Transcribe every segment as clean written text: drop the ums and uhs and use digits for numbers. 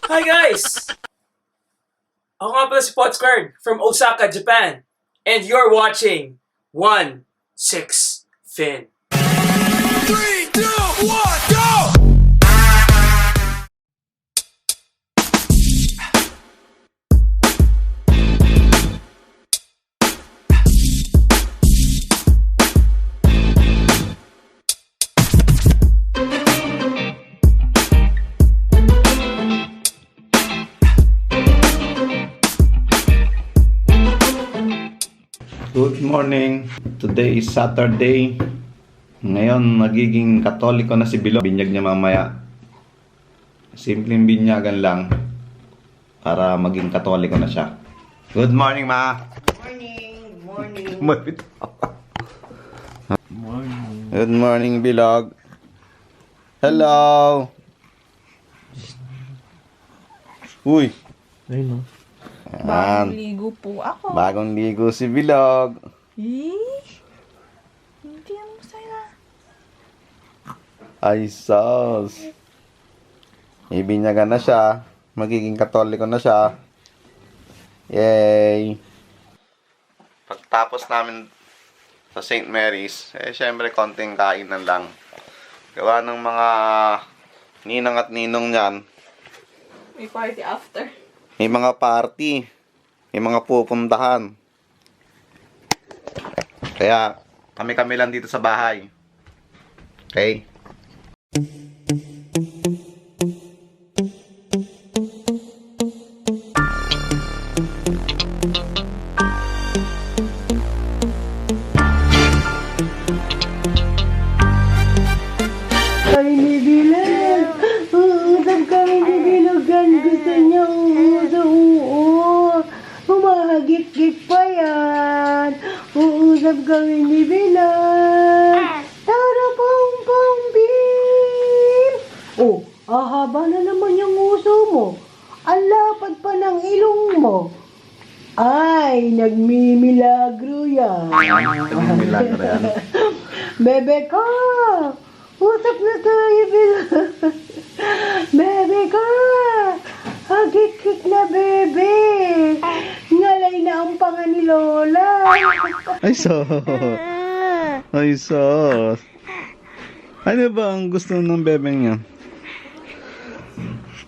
Hi guys! Ako nga pala si Potsquare from Osaka, Japan. And you're watching 1-6 Fin. 3, 2, 1, go! Good morning. Today is Saturday. Ngayon, magiging Katoliko na si Bilo. Binyag niya mamaya. Simpleng binyagan lang para maging Katoliko na siya. Good morning, Ma. Morning. Good morning, Bilog. Hello. Uy. Ayun, no? Yan. Ligo po ako. Bagong ligo si Bilog. Hindi ang masaya. Ay, sus. Ibinyagan na siya. Magiging Katoliko na siya. Yay! Pagtapos namin sa St. Mary's, syempre konting kainan lang. Gawa ng mga ninang at ninong niyan. May party after. May mga party. May mga pupuntahan. Kaya, kami-kami lang dito sa bahay. Okay? Kami ni Bilag. Uusap kami ni Bilogan. Gusto niya uusap. Humahagit-git pa yan. Uusap kami ni Bilag. Tara pong pong bim. Oh, ahaba na naman yung uso mo. Ang lapad pa ng ilong mo. Ay, nagmimilagro yan. Milagro yan. Bebe ko! Usap na tayo, Bilag. Bebe ko! Hagit-hit na, bebe. Ngalay na ang panga ni Lola. Ay, sos. Ay, sos. Ano ba ang gusto ng bebeng yan?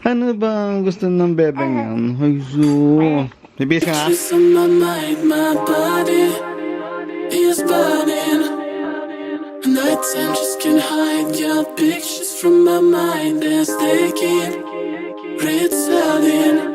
Ano ba ang gusto ng bebeng yan? Ay, sos. Bibis ka nga. Pictures on my mind, my body is burning. Nighttime just can't hide your pictures from my mind as they keep returning.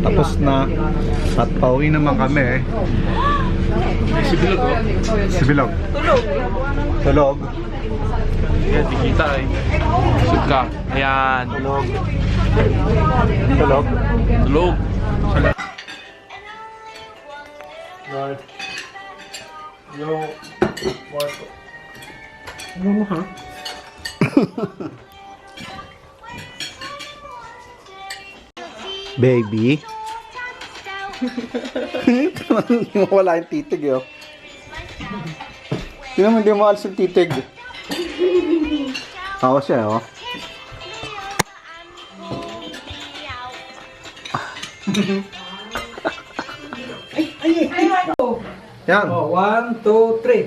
tapos na. At pauwi naman kami. Si Bilog, oh. Si Bilog. Tulog. Tulog. Yan, di kita eh. Sud ka. Ayan. Tulog. Tulog. Tulog. Ano mo ha? Baby. Hindi mo wala yung titig eh. Hindi naman hindi mo alas yung titig. Ako siya oh. Yan. Oh, 1, 2, 3.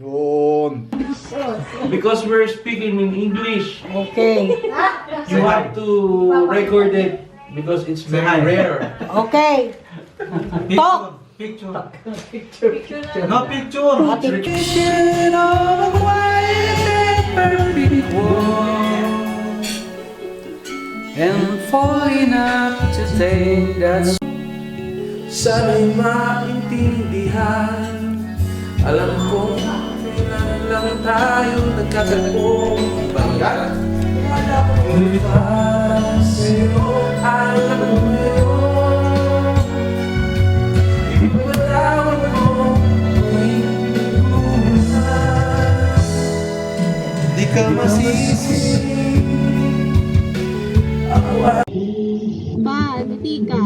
Yun. Because we're speaking in English, Okay. you have to record it because it's very rare. Okay. Talk. No picture. And falling up to say that sana'y maintindihan. Alam ko, kailan lang tayo nagkatagpo. Bakit? Wala akong iba sa'yo. Alam mo yun. Ipatawag mo tuwing lunas. Di ka masisi. Pa, hindi ka.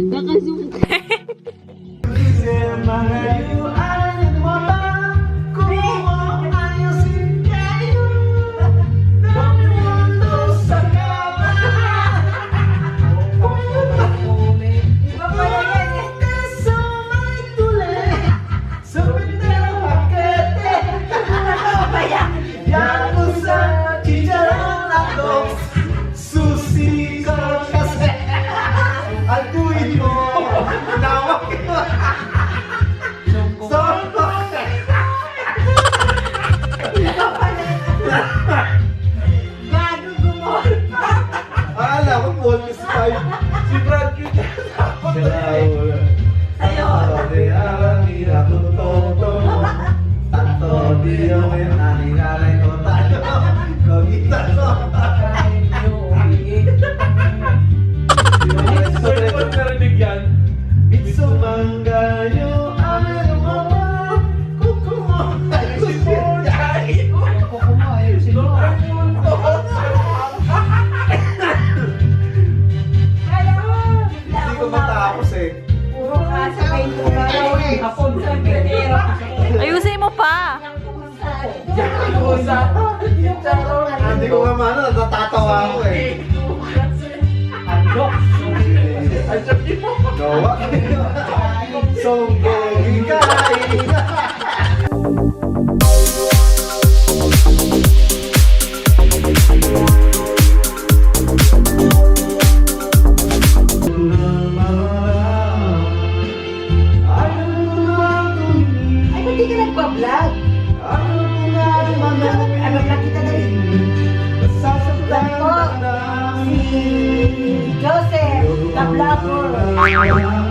Nakazoom ka. Ayusin mo pa. Hindi ko nga maano, natatawa ako eh. Gawa. Sombong ka. Ay, hindi ka nagpa-vlog. Ano vlog kita na rin? Vlog ko. Si Joseph, the vlogger.